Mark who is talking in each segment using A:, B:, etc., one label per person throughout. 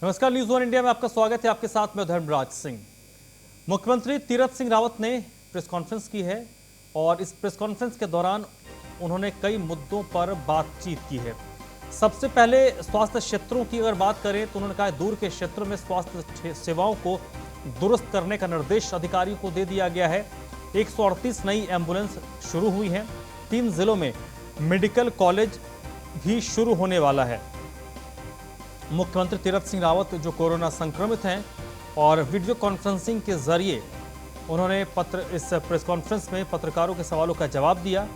A: नमस्कार, news one India में आपका स्वागत है। आपके साथ में धर्मराज सिंह। मुख्यमंत्री तीरथ सिंह रावत ने प्रेस कॉन्फ्रेंस की है और इस प्रेस कॉन्फ्रेंस के दौरान उन्होंने कई मुद्दों पर बातचीत की है। सबसे पहले स्वास्थ्य क्षेत्रों की अगर बात करें तो उन्होंने कहा दूर के क्षेत्र में स्वास्थ्य सेवाओं को दुरुस्त करने का निर्देश अधिकारियों को दे दिया गया है। 138 नई एम्बुलेंस शुरू हुई हैं। 3 जिलों में मेडिकल कॉलेज भी शुरू होने वाला है। मुख्यमंत्री तीरथ सिंह रावत जो कोरोना संक्रमित हैं और वीडियो कॉन्फ्रेंसिंग के जरिए उन्होंने इस प्रेस कॉन्फ्रेंस में पत्रकारों के सवालों का जवाब दिया।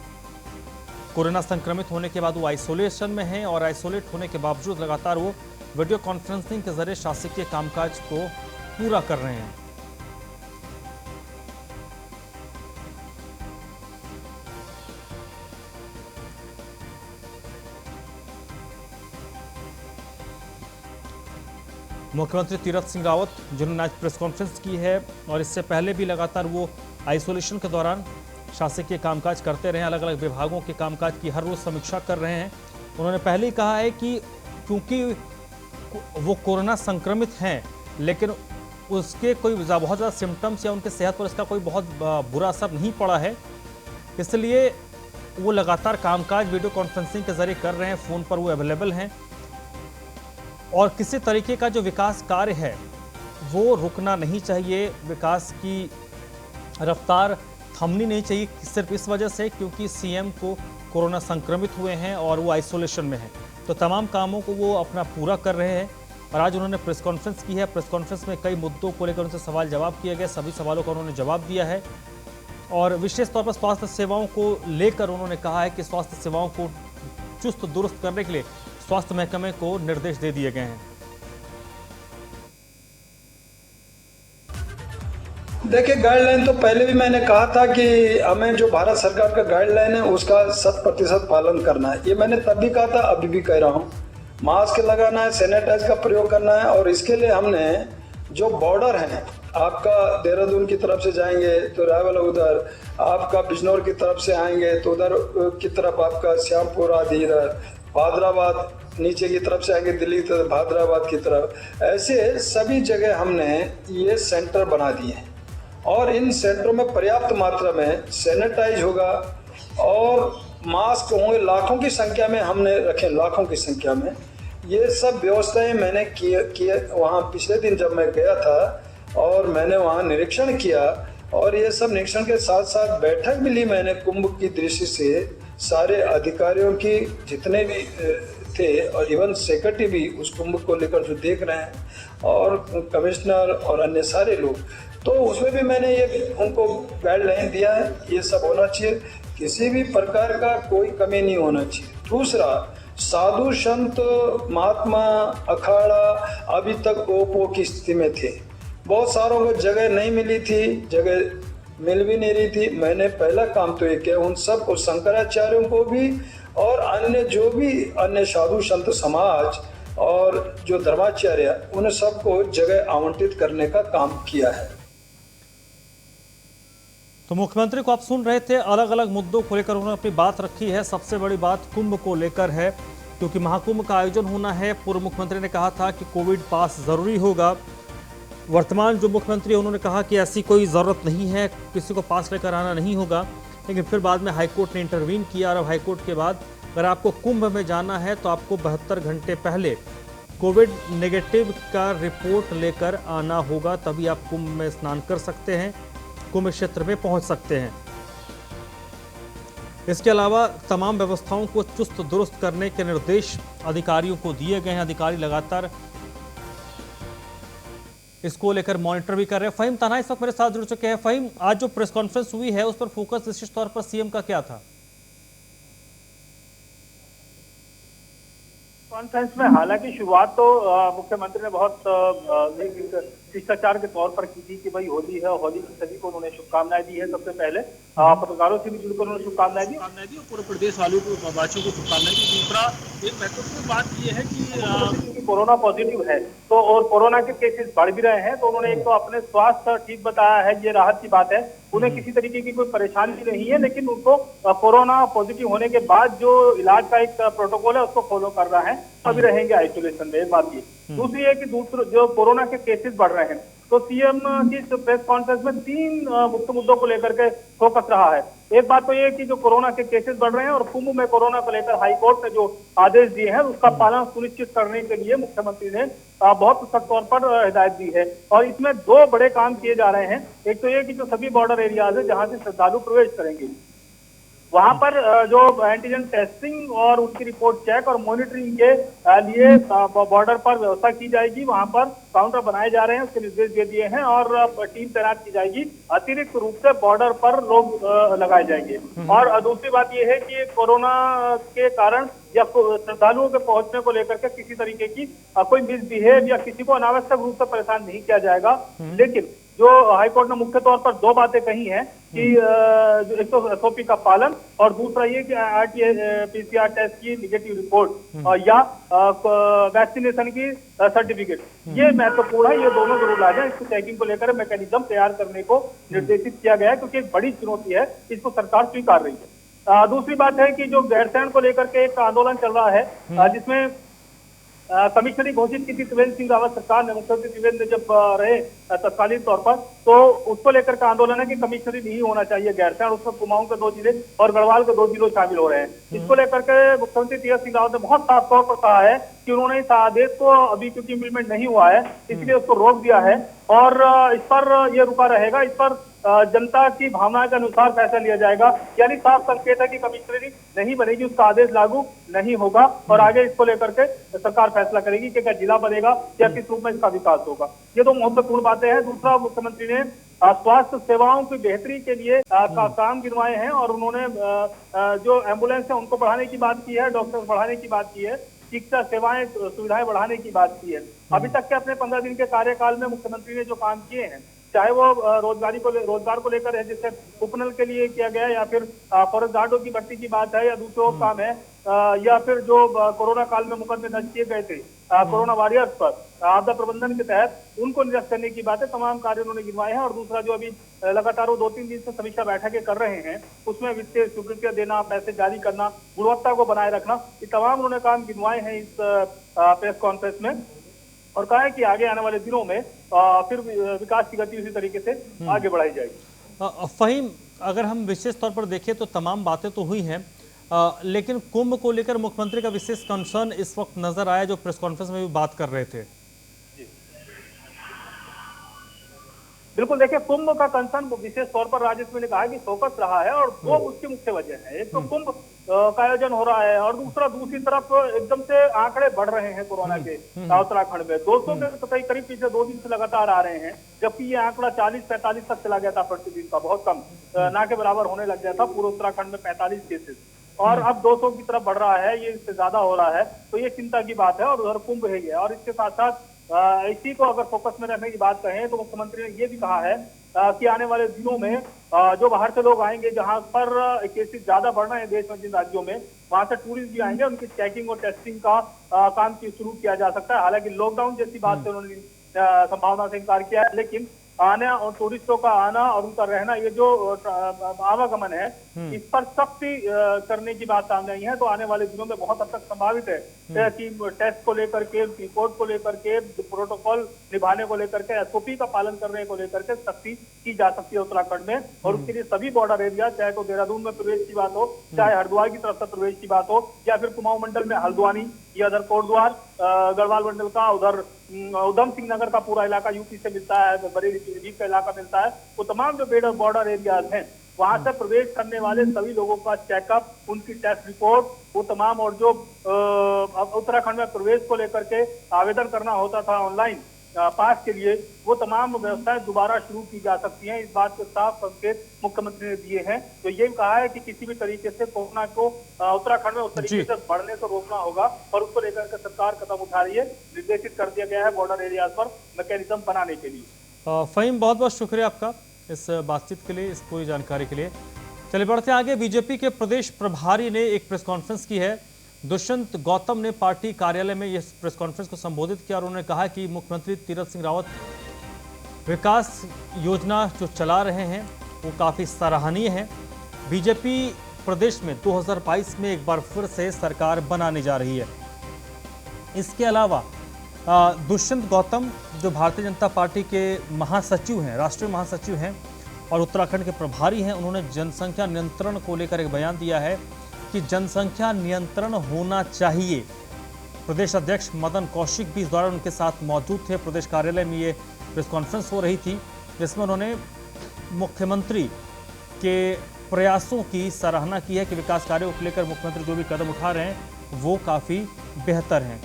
A: कोरोना संक्रमित होने के बाद वो आइसोलेशन में हैं और आइसोलेट होने के बावजूद लगातार वो वीडियो कॉन्फ्रेंसिंग के जरिए शासकीय कामकाज को पूरा कर रहे हैं। मुख्यमंत्री तीरथ सिंह रावत जिन्होंने आज प्रेस कॉन्फ्रेंस की है और इससे पहले भी लगातार वो आइसोलेशन के दौरान शासकीय कामकाज करते रहे, अलग अलग विभागों के कामकाज की हर रोज समीक्षा कर रहे हैं। उन्होंने पहले ही कहा है कि क्योंकि वो कोरोना संक्रमित हैं लेकिन उसके कोई बहुत ज़्यादा सिम्टम्स या उनके सेहत पर इसका कोई बहुत बुरा असर नहीं पड़ा है, इसलिए वो लगातार कामकाज वीडियो कॉन्फ्रेंसिंग के जरिए कर रहे हैं। फ़ोन पर वो अवेलेबल हैं और किसी तरीके का जो विकास कार्य है वो रुकना नहीं चाहिए। विकास की रफ्तार थमनी नहीं चाहिए, सिर्फ इस वजह से क्योंकि सीएम को कोरोना संक्रमित हुए हैं और वो आइसोलेशन में हैं। तो तमाम कामों को वो अपना पूरा कर रहे हैं और आज उन्होंने प्रेस कॉन्फ्रेंस की है। प्रेस कॉन्फ्रेंस में कई मुद्दों को लेकर उनसे सवाल जवाब किए गए, सभी सवालों का उन्होंने जवाब दिया है और विशेष तौर पर स्वास्थ्य सेवाओं को लेकर उन्होंने कहा है कि स्वास्थ्य सेवाओं को चुस्त दुरुस्त करने के लिए स्वास्थ्य महकमे को निर्देश दे दिए गए हैं।
B: देखिए, गाइडलाइन तो पहले भी मैंने कहा था कि हमें जो भारत सरकार का गाइडलाइन है उसका 100% पालन करना है। ये मैंने तब भी कहा था, अभी भी कह रहा हूँ। मास्क लगाना है, सैनिटाइज का प्रयोग करना है और इसके लिए हमने जो बॉर्डर है, आपका देहरादून की तरफ से जाएंगे तो रायवल उधर, आपका बिजनौर की तरफ से आएंगे तो उधर की तरफ आपका श्यामपुर आदि, इधर भादराबाद नीचे की तरफ से आएंगे दिल्ली की तरफ, भादराबाद की तरफ, ऐसे सभी जगह हमने ये सेंटर बना दिए हैं और इन सेंटरों में पर्याप्त मात्रा में सैनिटाइज होगा और मास्क होंगे। लाखों की संख्या में हमने रखे, लाखों की संख्या में ये सब व्यवस्थाएं मैंने किए वहाँ। पिछले दिन जब मैं गया था और मैंने वहाँ निरीक्षण किया और ये सब निरीक्षण के साथ साथ बैठक भी ली मैंने कुंभ की दृष्टि से सारे अधिकारियों की, जितने भी थे और इवन सेक्रेटरी भी उस कुंभ को लेकर जो देख रहे हैं और कमिश्नर और अन्य सारे लोग, तो उसमें भी मैंने ये उनको गाइडलाइन दिया है, ये सब होना चाहिए, किसी भी प्रकार का कोई कमी नहीं होना चाहिए। दूसरा, साधु संत महात्मा अखाड़ा अभी तक ओपो की स्थिति में थे, बहुत सारों को जगह नहीं मिली थी, जगह मिल भी नहीं रही थी। मैंने पहला काम तो ये किया, उन सब को, शंकराचार्यों को भी और अन्य जो भी अन्य साधु संत समाज और जो धर्माचार्य, उन सबको जगह आवंटित करने का काम किया है।
A: तो मुख्यमंत्री को आप सुन रहे थे, अलग अलग मुद्दों को लेकर उन्होंने अपनी बात रखी है। सबसे बड़ी बात कुंभ को लेकर है क्योंकि महाकुंभ का आयोजन होना है। पूर्व मुख्यमंत्री ने कहा था कि कोविड पास जरूरी होगा। वर्तमान जो मुख्यमंत्री उन्होंने कहा कि ऐसी कोई ज़रूरत नहीं है, किसी को पास लेकर आना नहीं होगा, लेकिन फिर बाद में हाईकोर्ट ने इंटरवीन किया और अब हाईकोर्ट के बाद अगर आपको कुंभ में जाना है तो आपको 72 घंटे पहले कोविड नेगेटिव का रिपोर्ट लेकर आना होगा, तभी आप कुंभ में स्नान कर सकते हैं, कुंभ क्षेत्र में पहुंच सकते हैं। इसके अलावा तमाम व्यवस्थाओं को चुस्त दुरुस्त करने के निर्देश अधिकारियों को दिए गए हैं। अधिकारी लगातार इसको लेकर मॉनिटर भी कर रहे हैं। फहीम ताना इस वक्त मेरे साथ जुड़ चुके हैं। फहीम, आज जो प्रेस कॉन्फ्रेंस हुई है उस पर फोकस विशेष तौर पर सीएम का क्या था?
C: कॉन्फ्रेंस में हालांकि शुरुआत तो मुख्यमंत्री ने बहुत शिष्टाचार के तौर पर की थी कि भाई होली है, होली की सभी को उन्होंने शुभकामनाएं दी है। सबसे पहले पत्रकारों से भी जुड़कर उन्होंने शुभकामनाएं दी और पूरे प्रदेश वालों को, वासियों को शुभकामनाएं दी। दूसरा एक महत्वपूर्ण बात यह है कि कोरोना पॉजिटिव है तो और कोरोना के केसेस बढ़ भी रहे हैं, तो उन्होंने एक तो अपने स्वास्थ्य ठीक बताया है, ये राहत की बात है, उन्हें किसी तरीके की कोई परेशानी नहीं है, लेकिन उनको कोरोना पॉजिटिव होने के बाद जो इलाज का एक प्रोटोकॉल है उसको फॉलो कर रहा है, अभी रहेंगे आइसोलेशन में। एक बात ये, दूसरी है कि दूसरे जो कोरोना के केसेस बढ़ रहे हैं, तो सीएम की इस प्रेस कॉन्फ्रेंस में 3 मुख्य मुद्दों को लेकर के फोकस रहा है। एक बात तो ये है कि जो कोरोना के केसेस बढ़ रहे हैं और कुंभ में कोरोना को लेकर हाईकोर्ट ने जो आदेश दिए हैं उसका पालन सुनिश्चित करने के लिए मुख्यमंत्री ने बहुत सख्त तौर पर हिदायत दी है, और इसमें 2 बड़े काम किए जा रहे हैं। एक तो ये कि जो सभी बॉर्डर एरियाज है जहां से श्रद्धालु प्रवेश करेंगे वहां पर जो एंटीजन टेस्टिंग और उनकी रिपोर्ट चेक और मॉनिटरिंग के लिए बॉर्डर पर व्यवस्था की जाएगी। वहां पर काउंटर बनाए जा रहे हैं, उसके निर्देश दे दिए हैं और टीम तैनात की जाएगी। अतिरिक्त रूप से बॉर्डर पर लोग लगाए जाएंगे। और दूसरी बात यह है कि कोरोना के कारण या श्रद्धालुओं के पहुंचने को लेकर के किसी तरीके की कोई मिसबिहेव या किसी को अनावश्यक रूप से परेशान नहीं किया जाएगा। लेकिन जो हाईकोर्ट ने मुख्य तौर पर 2 बातें कही हैं कि एक तो एसओपी का पालन और दूसरा ये कि आरटीपीसीआर टेस्ट की निगेटिव रिपोर्ट या वैक्सीनेशन की सर्टिफिकेट, ये महत्वपूर्ण है। ये दोनों जरूर आ जाए। इसको चेकिंग को लेकर मैकेनिज्म तैयार करने को निर्देशित किया गया है, क्योंकि एक बड़ी चुनौती है, इसको सरकार स्वीकार रही है। दूसरी बात है कि जो गैरसैंण को लेकर के एक आंदोलन चल रहा है, जिसमें कमिश्नरी घोषित की थी त्रिवेंद्र सिंह रावत सरकार ने, मुख्यमंत्री त्रिवेंद्र जब रहे तत्कालीन तौर पर, तो उसको लेकर का आंदोलन है कि कमिश्नरी नहीं होना चाहिए गैरसैंण। उसमें कुमाऊं के 2 जिले और गढ़वाल के 2 जिलों शामिल हो रहे हैं। इसको लेकर के मुख्यमंत्री तीरथ सिंह रावत ने बहुत साफ तौर पर कहा है कि उन्होंने इस आदेश को अभी क्योंकि इम्प्लीमेंट नहीं हुआ है इसलिए उसको रोक दिया है और इस पर यह रुका रहेगा। इस पर जनता की भावना के अनुसार फैसला लिया जाएगा। यानी साफ संकेत है कि कमिश्नरी नहीं बनेगी, उसका आदेश लागू नहीं होगा और आगे इसको लेकर के सरकार फैसला करेगी कि क्या जिला बनेगा या किस रूप में इसका विकास होगा। ये 2 महत्वपूर्ण बातें हैं। दूसरा, मुख्यमंत्री ने स्वास्थ्य सेवाओं की बेहतरी के लिए काम गिनवाए हैं और उन्होंने जो एम्बुलेंस है उनको बढ़ाने की बात की है, डॉक्टर बढ़ाने की बात की है, चिकित्सा सेवाएं सुविधाएं बढ़ाने की बात की है। अभी तक के अपने 15 दिन के कार्यकाल में मुख्यमंत्री ने जो काम किए हैं, चाहे वो रोजगार को लेकर है, जिससे उपनल के लिए किया गया, या फिर फॉरेस्ट गार्डों की भर्ती की बात है, या दूसरे काम है, या फिर जो कोरोना काल में मुकदमे दर्ज किए गए थे कोरोना वॉरियर्स पर आपदा प्रबंधन के तहत, उनको निरस्त करने की बात है। तमाम कार्य उन्होंने गिनवाए हैं। और दूसरा, जो अभी लगातार वो 2-3 दिन से समीक्षा बैठकें कर रहे हैं, उसमें वित्तीय स्वीकृतियां देना, पैसे जारी करना, गुणवत्ता को बनाए रखना, ये तमाम उन्होंने काम गिनवाए हैं इस प्रेस कॉन्फ्रेंस में। और कहा है कि आगे आने वाले दिनों में फिर विकास की गति उसी तरीके से आगे बढ़ाई जाएगी।
A: फहीम, अगर हम विशेष तौर पर देखें तो तमाम बातें तो हुई हैं, लेकिन कुंभ को लेकर मुख्यमंत्री का विशेष कंसर्न इस वक्त नजर आया, जो प्रेस कॉन्फ्रेंस में भी बात कर रहे थे।
C: बिल्कुल, देखिए, कुंभ का कंसर्न विशेष तौर पर राजेश ने कहा कि फोकस रहा है और 2 उसकी मुख्य वजह है। एक तो कुंभ का आयोजन हो रहा है और दूसरी तरफ एकदम से आंकड़े बढ़ रहे हैं कोरोना के उत्तराखंड में। 200 के करीब पिछले 2 दिन से लगातार आ रहे हैं, जबकि ये आंकड़ा 40-45 तक चला गया था प्रतिदिन का, बहुत कम, ना के बराबर होने लग गया था पूरे उत्तराखंड में 45 केसेस, और अब 200 की तरफ बढ़ रहा है, ये इससे ज्यादा हो रहा है। तो ये चिंता की बात है और उधर कुंभ है ये। और इसके साथ साथ इसी को अगर फोकस में रखने की बात कहें तो मुख्यमंत्री ने ये भी कहा है कि आने वाले दिनों में जो बाहर से लोग आएंगे, जहां पर केसेस ज्यादा बढ़ रहे हैं देश में, जिन राज्यों में, वहां से टूरिस्ट भी आएंगे, उनकी चेकिंग और टेस्टिंग का काम शुरू किया जा सकता है। हालांकि लॉकडाउन जैसी बात से उन्होंने संभावना से इनकार किया है, लेकिन आना और टूरिस्टों का आना और उनका रहना, ये जो आवागमन है, इस पर सख्ती करने की बात सामने आई है। तो आने वाले दिनों में बहुत हद तक संभावित है कि टेस्ट को लेकर के, रिपोर्ट को लेकर के, प्रोटोकॉल निभाने को लेकर के, एसओपी का पालन करने को लेकर के सख्ती की जा सकती है उत्तराखंड में। और उसके लिए सभी बॉर्डर एरिया, चाहे तो देहरादून में प्रवेश की बात हो, चाहे हरिद्वार की तरफ से प्रवेश की बात हो, या फिर कुमाऊं मंडल में हल्द्वानी या उधर कोटद्वार, गढ़वाल मंडल का उधर उधम सिंह नगर का पूरा इलाका यूपी से मिलता है, बरेली पीलीभीत का इलाका मिलता है, वो तमाम जो बॉर्डर एरियाज हैं, वहां से प्रवेश करने वाले सभी लोगों का चेकअप, उनकी टेस्ट रिपोर्ट, वो तमाम, और जो उत्तराखंड में प्रवेश को लेकर के आवेदन करना होता था ऑनलाइन पास के लिए, वो तमाम व्यवस्थाएं दोबारा शुरू की जा सकती हैं। इस बात के साफ संकेत मुख्यमंत्री ने दिए हैं। तो ये कहा है कि किसी भी तरीके से कोरोना को उत्तराखंड में उस तरीके से बढ़ने से रोकना होगा और उसको लेकर के सरकार कदम उठा रही है। निर्देशित कर दिया गया है बॉर्डर एरियाज पर मैकेनिज्म बनाने के लिए।
A: फहीम, बहुत बहुत शुक्रिया आपका इस बातचीत के लिए, इस पूरी जानकारी के लिए। चलिए बढ़ते आगे। बीजेपी के प्रदेश प्रभारी ने एक प्रेस कॉन्फ्रेंस की है दुष्यंत गौतम ने पार्टी कार्यालय में यह प्रेस कॉन्फ्रेंस को संबोधित किया और उन्होंने कहा कि मुख्यमंत्री तीरथ सिंह रावत विकास योजना जो चला रहे हैं वो काफ़ी सराहनीय है। बीजेपी प्रदेश में 2022 में एक बार फिर से सरकार बनाने जा रही है। इसके अलावा दुष्यंत गौतम जो भारतीय जनता पार्टी के महासचिव हैं, राष्ट्रीय महासचिव हैं और उत्तराखंड के प्रभारी हैं, उन्होंने जनसंख्या नियंत्रण को लेकर एक बयान दिया है कि जनसंख्या नियंत्रण होना चाहिए। प्रदेश अध्यक्ष मदन कौशिक भी इस दौरान उनके साथ मौजूद थे। प्रदेश कार्यालय में ये प्रेस कॉन्फ्रेंस हो रही थी जिसमें उन्होंने मुख्यमंत्री के प्रयासों की सराहना की है कि विकास कार्यों को लेकर मुख्यमंत्री जो भी कदम उठा रहे हैं वो काफ़ी बेहतर हैं।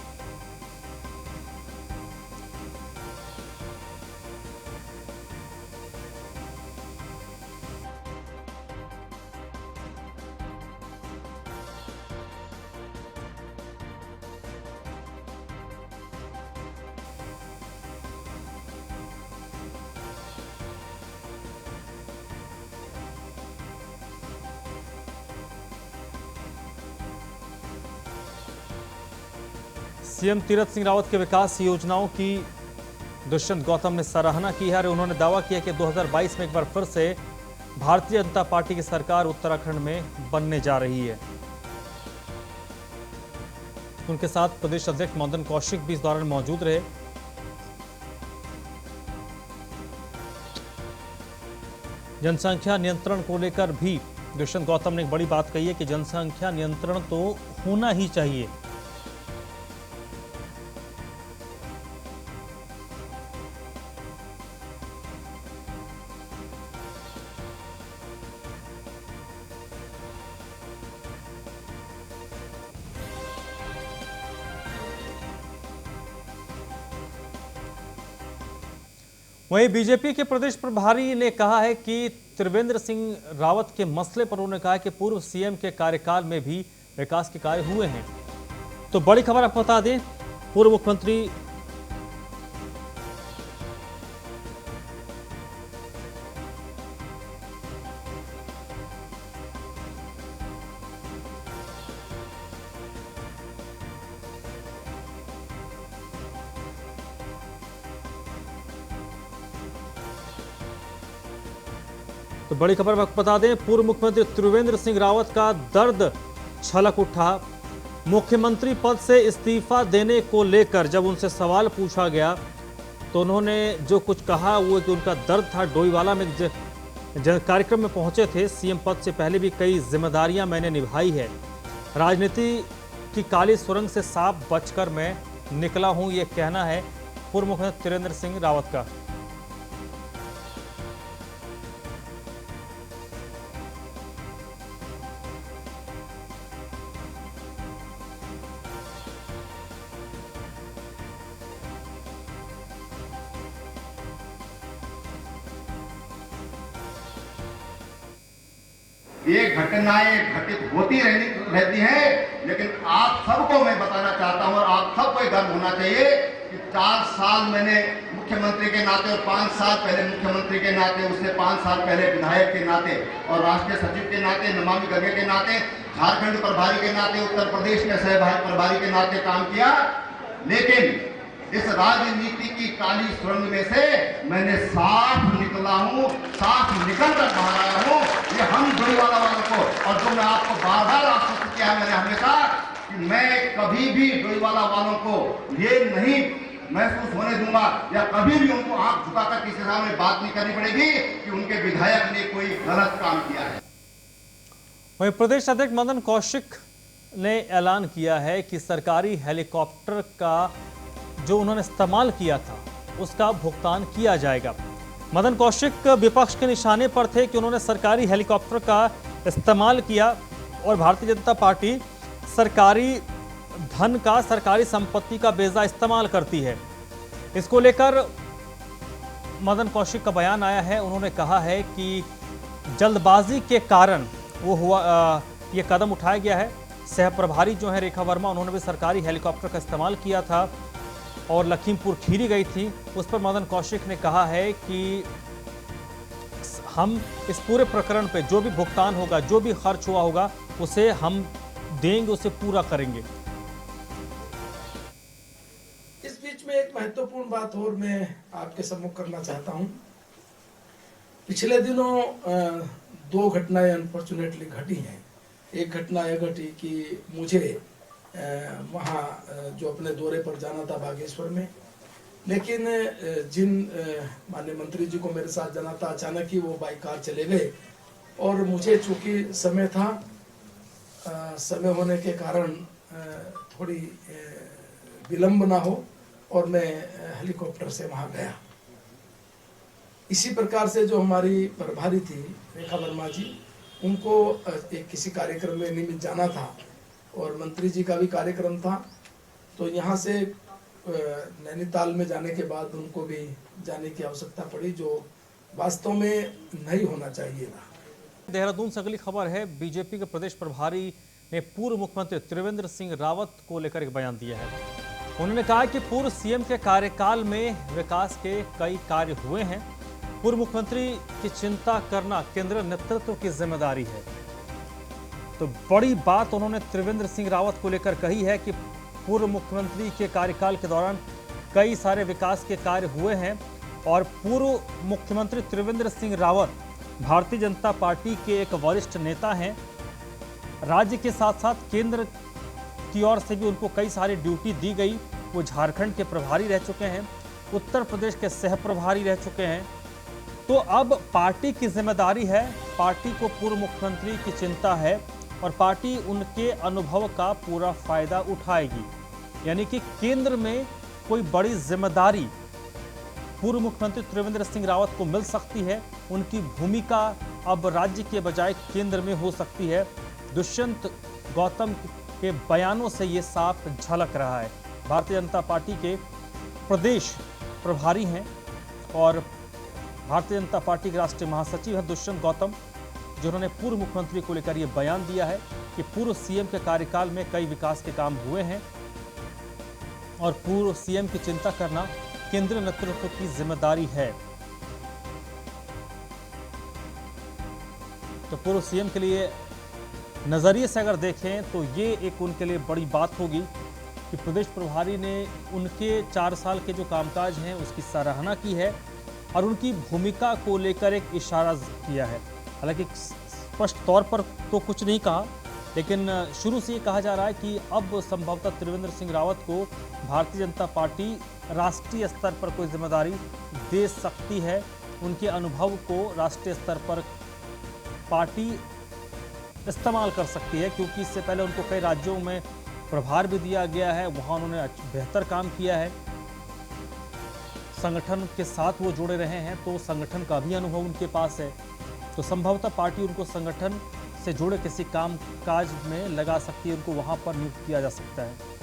A: सीएम तीरथ सिंह रावत के विकास योजनाओं की दुष्यंत गौतम ने सराहना की है और उन्होंने दावा किया कि 2022 में एक बार फिर से भारतीय जनता पार्टी की सरकार उत्तराखंड में बनने जा रही है। उनके साथ प्रदेश अध्यक्ष मदन कौशिक भी इस दौरान मौजूद रहे। जनसंख्या नियंत्रण को लेकर भी दुष्यंत गौतम ने एक बड़ी बात कही है कि जनसंख्या नियंत्रण तो होना ही चाहिए। वहीं बीजेपी के प्रदेश प्रभारी ने कहा है कि त्रिवेंद्र सिंह रावत के मसले पर उन्होंने कहा कि पूर्व सीएम के कार्यकाल में भी विकास के कार्य हुए हैं। तो बड़ी खबर आपको बता दें, पूर्व मुख्यमंत्री तो बड़ी खबर आपको बता दें, पूर्व मुख्यमंत्री त्रिवेंद्र सिंह रावत का दर्द छलक उठा। मुख्यमंत्री पद से इस्तीफा देने को लेकर जब उनसे सवाल पूछा गया तो उन्होंने जो कुछ कहा वो कि उनका दर्द था। डोईवाला में कार्यक्रम में पहुंचे थे। सीएम पद से पहले भी कई जिम्मेदारियां मैंने निभाई है। राजनीति की काली सुरंग से साफ बचकर मैं निकला हूं, ये कहना है पूर्व मुख्यमंत्री त्रिवेंद्र सिंह रावत का।
D: ये घटनाएं घटित होती रहती हैं, लेकिन आप सबको मैं बताना चाहता हूं और आप सबको गर्व होना चाहिए कि 4 साल मैंने मुख्यमंत्री के नाते और 5 साल पहले मुख्यमंत्री के नाते, उससे 5 साल पहले विधायक के नाते और राष्ट्रीय सचिव के नाते, नमामि गंगे के नाते, झारखंड प्रभारी के नाते, उत्तर प्रदेश के सह प्रभारी के नाते काम किया। लेकिन इस राजनीति की काली सुरंग में से मैंने साफ निकला हूं, साफ निकल कर बाहर आया हूं। ये हम डोईवाला वालों को, और जो मैं आपको बार बार आश्वस्त किया है मैंने हमेशा, कि मैं कभी भी डोईवाला वालों को ये नहीं महसूस होने दूंगा या कभी भी उनको आंख झुकाकर किसी के सामने बात नहीं करनी पड़ेगी कि उनके विधायक ने कोई गलत काम किया है।
A: वहीं प्रदेश अध्यक्ष मदन कौशिक ने ऐलान किया है कि सरकारी हेलीकॉप्टर का जो उन्होंने इस्तेमाल किया था उसका भुगतान किया जाएगा। मदन कौशिक विपक्ष के निशाने पर थे कि उन्होंने सरकारी हेलीकॉप्टर का इस्तेमाल किया और भारतीय जनता पार्टी सरकारी धन का, सरकारी संपत्ति का बेजा इस्तेमाल करती है। इसको लेकर मदन कौशिक का बयान आया है। उन्होंने कहा है कि जल्दबाजी के कारण वो हुआ, ये कदम उठाया गया है। सह प्रभारी जो है रेखा वर्मा, उन्होंने भी सरकारी हेलीकॉप्टर का इस्तेमाल किया था और लखीमपुर खीरी गई थी। उस पर मदन कौशिक ने कहा है कि हम इस पूरे प्रकरण पे जो भी भुगतान होगा, जो भी खर्च हुआ होगा, उसे हम देंगे उसे पूरा करेंगे।
E: इस बीच में एक महत्वपूर्ण बात और मैं आपके सम्मुख करना चाहता हूं। पिछले दिनों दो घटनाएं अनफॉर्चुनेटली घटी हैं। एक घटना यह घटी कि मुझे वहाँ जो अपने दौरे पर जाना था बागेश्वर में, लेकिन जिन माननीय मंत्री जी को मेरे साथ जाना था, अचानक ही वो बाई कार चले गए और मुझे चूंकि समय था, समय होने के कारण थोड़ी विलंब ना हो और मैं हेलीकॉप्टर से वहाँ गया। इसी प्रकार से जो हमारी प्रभारी थी रेखा वर्मा जी, उनको एक किसी कार्यक्रम में निमित्त जाना था और मंत्री जी का भी कार्यक्रम था, तो यहाँ से नैनीताल में जाने के बाद उनको भी जाने की आवश्यकता पड़ी, जो वास्तव में नहीं होना चाहिए था।
A: देहरादून से अगली खबर है। बीजेपी के प्रदेश प्रभारी ने पूर्व मुख्यमंत्री त्रिवेंद्र सिंह रावत को लेकर एक बयान दिया है। उन्होंने कहा कि पूर्व सीएम के कार्यकाल में विकास के कई कार्य हुए हैं। पूर्व मुख्यमंत्री की चिंता करना केंद्रीय नेतृत्व की जिम्मेदारी है। तो बड़ी बात उन्होंने त्रिवेंद्र सिंह रावत को लेकर कही है कि पूर्व मुख्यमंत्री के कार्यकाल के दौरान कई सारे विकास के कार्य हुए हैं और पूर्व मुख्यमंत्री त्रिवेंद्र सिंह रावत भारतीय जनता पार्टी के एक वरिष्ठ नेता हैं। राज्य के साथ साथ केंद्र की ओर से भी उनको कई सारी ड्यूटी दी गई। वो झारखंड के प्रभारी रह चुके हैं, उत्तर प्रदेश के सह प्रभारी रह चुके हैं। तो अब पार्टी की जिम्मेदारी है, पार्टी को पूर्व मुख्यमंत्री की चिंता है और पार्टी उनके अनुभव का पूरा फायदा उठाएगी। यानी कि केंद्र में कोई बड़ी जिम्मेदारी पूर्व मुख्यमंत्री त्रिवेंद्र सिंह रावत को मिल सकती है। उनकी भूमिका अब राज्य के बजाय केंद्र में हो सकती है। दुष्यंत गौतम के बयानों से ये साफ झलक रहा है। भारतीय जनता पार्टी के प्रदेश प्रभारी हैं और भारतीय जनता पार्टी के राष्ट्रीय महासचिव हैं दुष्यंत गौतम, जिन्होंने पूर्व मुख्यमंत्री को लेकर यह बयान दिया है कि पूर्व सीएम के कार्यकाल में कई विकास के काम हुए हैं और पूर्व सीएम की चिंता करना केंद्रीय नेतृत्व की जिम्मेदारी है। तो पूर्व सीएम के लिए नजरिए से अगर देखें तो ये एक उनके लिए बड़ी बात होगी कि प्रदेश प्रभारी ने उनके 4 साल के जो कामकाज हैं उसकी सराहना की है और उनकी भूमिका को लेकर एक इशारा किया है। हालांकि स्पष्ट तौर पर तो कुछ नहीं कहा, लेकिन शुरू से ये कहा जा रहा है कि अब संभवतः त्रिवेंद्र सिंह रावत को भारतीय जनता पार्टी राष्ट्रीय स्तर पर कोई जिम्मेदारी दे सकती है। उनके अनुभव को राष्ट्रीय स्तर पर पार्टी इस्तेमाल कर सकती है, क्योंकि इससे पहले उनको कई राज्यों में प्रभार भी दिया गया है, वहाँ उन्होंने बेहतर काम किया है। संगठन के साथ वो जुड़े रहे हैं, तो संगठन का भी अनुभव उनके पास है। तो संभवतः पार्टी उनको संगठन से जुड़े किसी काम काज में लगा सकती है, उनको वहां पर नियुक्त किया जा सकता है।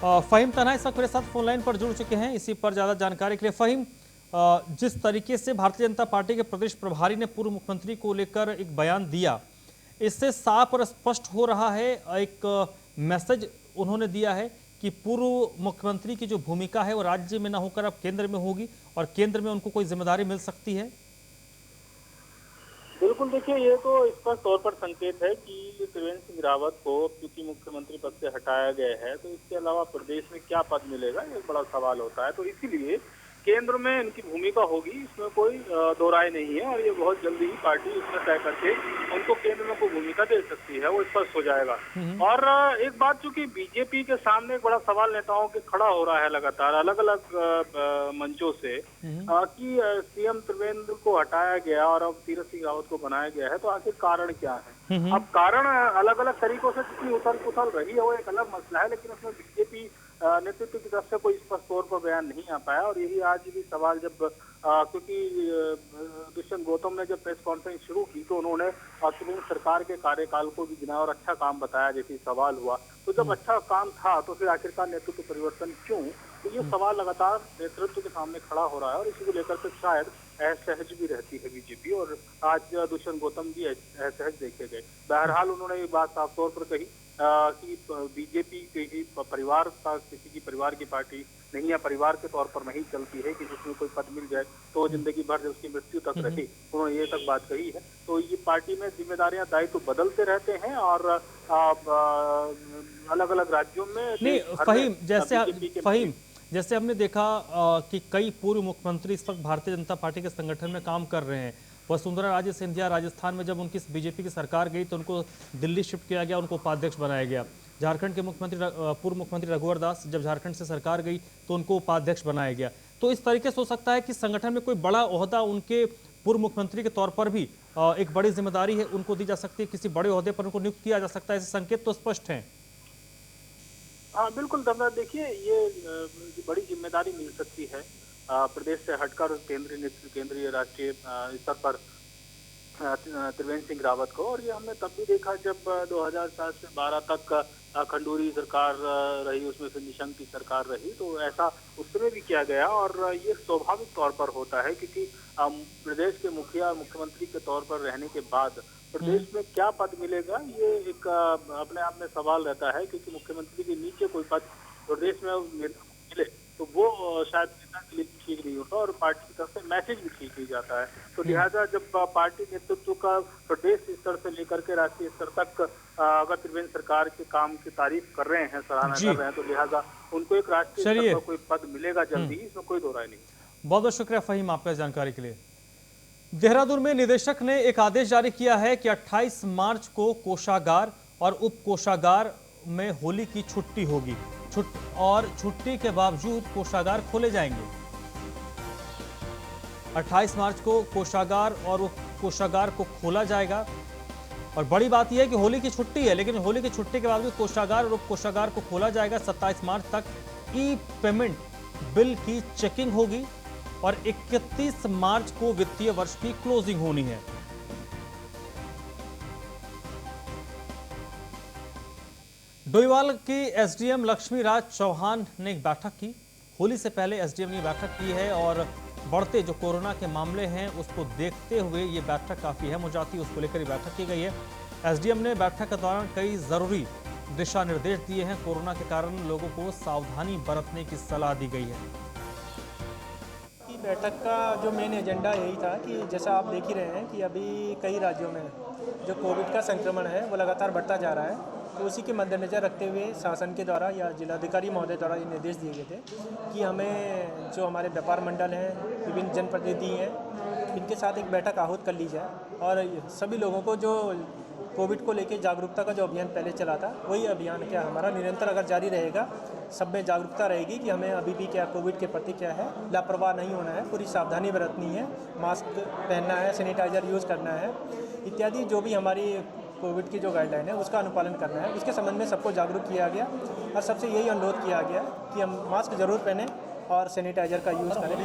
A: फ़हीम तन्हा इस वक्त मेरे साथ फोन लाइन पर जुड़ चुके हैं, इसी पर ज़्यादा जानकारी के लिए। फ़हीम, जिस तरीके से भारतीय जनता पार्टी के प्रदेश प्रभारी ने पूर्व मुख्यमंत्री को लेकर एक बयान दिया, इससे साफ और स्पष्ट हो रहा है, एक मैसेज उन्होंने दिया है कि पूर्व मुख्यमंत्री की जो भूमिका है वो राज्य में ना होकर अब केंद्र में होगी और केंद्र में उनको कोई जिम्मेदारी मिल सकती है।
C: बिल्कुल, देखिए ये तो स्पष्ट तौर पर संकेत है कि त्रिवेंद्र सिंह रावत को क्योंकि मुख्यमंत्री पद से हटाया गया है, तो इसके अलावा प्रदेश में क्या पद मिलेगा, ये एक बड़ा सवाल होता है। तो इसीलिए केंद्र में इनकी भूमिका होगी, इसमें कोई दो राय नहीं है और ये बहुत जल्दी ही पार्टी उसमें तय करके उनको केंद्र में कोई भूमिका दे सकती है, वो स्पष्ट हो जाएगा। और एक बात चूंकि बीजेपी के सामने एक बड़ा सवाल नेताओं के खड़ा हो रहा है लगातार अलग अलग मंचों से कि सीएम त्रिवेंद्र को हटाया गया और अब तीरथ सिंह रावत को बनाया गया है, तो आखिर कारण क्या है। अब कारण अलग अलग तरीकों से जितनी उथल पुथल रही है वो एक अलग मसला है, लेकिन उसमें बीजेपी नेतृत्व की तरफ से कोई स्पष्ट तौर पर बयान नहीं आ पाया। और यही आज भी सवाल जब क्योंकि दुष्यंत गौतम ने जब प्रेस कॉन्फ्रेंस शुरू की तो उन्होंने केंद्र सरकार के कार्यकाल को भी गिनाया और अच्छा काम बताया, जैसे सवाल हुआ। तो जब अच्छा काम था तो फिर आखिरकार नेतृत्व परिवर्तन क्यों, तो ये सवाल लगातार नेतृत्व के सामने खड़ा हो रहा है और इसी को लेकर के शायद असहज भी रहती है बीजेपी। और आज दुष्यंत गौतम भी असहज देखे गए। बहरहाल उन्होंने ये बात साफ तौर पर कही कि बीजेपी किसी परिवार का, किसी की परिवार की पार्टी नहीं या परिवार के तौर पर नहीं चलती है कि जिसमें कोई पद मिल जाए तो जिंदगी भर जब उसकी मृत्यु तक रहे। उन्होंने ये तक बात कही है। तो ये पार्टी में जिम्मेदारियां, दायित्व तो बदलते रहते हैं और अलग अलग राज्यों में
A: नहीं फहीम,
C: फहीम
A: जैसे हमने देखा कि कई पूर्व मुख्यमंत्री इस वक्त भारतीय जनता पार्टी के संगठन में काम कर रहे हैं। वसुंधरा राजे सिंधिया राजस्थान में जब उनकी बीजेपी की सरकार गई तो उनको दिल्ली शिफ्ट किया गया, उनको उपाध्यक्ष बनाया गया। झारखंड के पूर्व मुख्यमंत्री रघुवर दास जब झारखंड से सरकार गई तो उनको उपाध्यक्ष बनाया गया। तो इस तरीके से हो सकता है कि संगठन में कोई बड़ा ओहदा उनके पूर्व मुख्यमंत्री के तौर पर भी एक बड़ी जिम्मेदारी है उनको दी जा सकती है, किसी बड़े ओहदे पर उनको नियुक्त किया जा सकता है, ऐसे संकेत तो स्पष्ट हैं।
C: हाँ बिल्कुल धर्मराज, देखिए ये बड़ी जिम्मेदारी मिल सकती है प्रदेश से हटकर केंद्रीय नेतृत्व, केंद्रीय राष्ट्रीय स्तर पर त्रिवेंद्र सिंह रावत को। और ये हमने तब भी देखा जब 2007 से 12 तक खंडूरी सरकार रही, उसमें फिर निशंक की सरकार रही, तो ऐसा उस समय भी किया गया। और ये स्वाभाविक तौर पर होता है क्योंकि प्रदेश के मुखिया, मुख्यमंत्री के तौर पर रहने के बाद प्रदेश में क्या पद मिलेगा, ये एक अपने आप में सवाल रहता है। क्योंकि मुख्यमंत्री के नीचे कोई पद प्रदेश में मिले तो वो शायद नेता के लिए ठीक नहीं होता और पार्टी की तरफ से मैसेज भी ठीक नहीं जाता है। तो लिहाजा जब पार्टी नेतृत्व का प्रदेश स्तर से लेकर के राष्ट्रीय स्तर तक अगर त्रिवेंद्र सरकार के काम की तारीफ कर रहे हैं, सराहना कर रहे हैं, तो लिहाजा उनको एक राष्ट्रीय स्तर पर कोई पद मिलेगा जल्दी, इसमें कोई दो राय नहीं।
A: बहुत बहुत शुक्रिया फहीम आपका जानकारी के लिए। देहरादून में निदेशक ने एक आदेश जारी किया है कि 28 मार्च को कोषागार और उप कोषागार में होली की छुट्टी होगी और छुट्टी के बावजूद कोषागार खोले जाएंगे। 28 मार्च को कोषागार और उप कोषागार को खोला जाएगा। और बड़ी बात यह है कि होली की छुट्टी है, लेकिन होली की छुट्टी के बावजूद कोषागार और उप कोषागार को खोला जाएगा। 27 मार्च तक ई पेमेंट बिल की चेकिंग होगी और 31 मार्च को वित्तीय वर्ष की क्लोजिंग होनी है। डोईवाल की एसडीएम लक्ष्मीराज चौहान ने एक बैठक की। होली से पहले एसडीएम ने बैठक की है और बढ़ते जो कोरोना के मामले हैं उसको देखते हुए ये बैठक काफ़ी अहम हो जाती है, उसको लेकर ये बैठक की गई है। एसडीएम ने बैठक के दौरान कई ज़रूरी दिशा निर्देश दिए हैं। कोरोना के कारण लोगों को सावधानी बरतने की सलाह दी गई है।
F: बैठक का जो मेन एजेंडा यही था कि जैसा आप देख ही रहे हैं कि अभी कई राज्यों में जो कोविड का संक्रमण है वो लगातार बढ़ता जा रहा है। तो उसी के मद्देनज़र रखते हुए शासन के द्वारा या जिलाधिकारी महोदय द्वारा ये निर्देश दिए गए थे कि हमें जो हमारे व्यापार मंडल हैं, विभिन्न जनप्रतिनिधि हैं, इनके साथ एक बैठक आहूत कर ली जाए और सभी लोगों को जो कोविड को लेकर जागरूकता का जो अभियान पहले चला था वही अभियान क्या हमारा निरंतर अगर जारी रहेगा, सब में जागरूकता रहेगी कि हमें अभी भी क्या कोविड के प्रति क्या है लापरवाह नहीं होना है, पूरी सावधानी बरतनी है, मास्क पहनना है, सैनिटाइजर यूज़ करना है इत्यादि जो भी हमारी कोविड की जो गाइडलाइन है उसका अनुपालन करना है। उसके संबंध में सबको जागरूक किया गया और सबसे यही अनुरोध किया गया कि हम मास्क जरूर पहनें और सैनिटाइजर का यूज़ करें।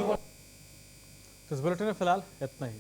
A: तो इस बुलेटिन में फिलहाल इतना ही।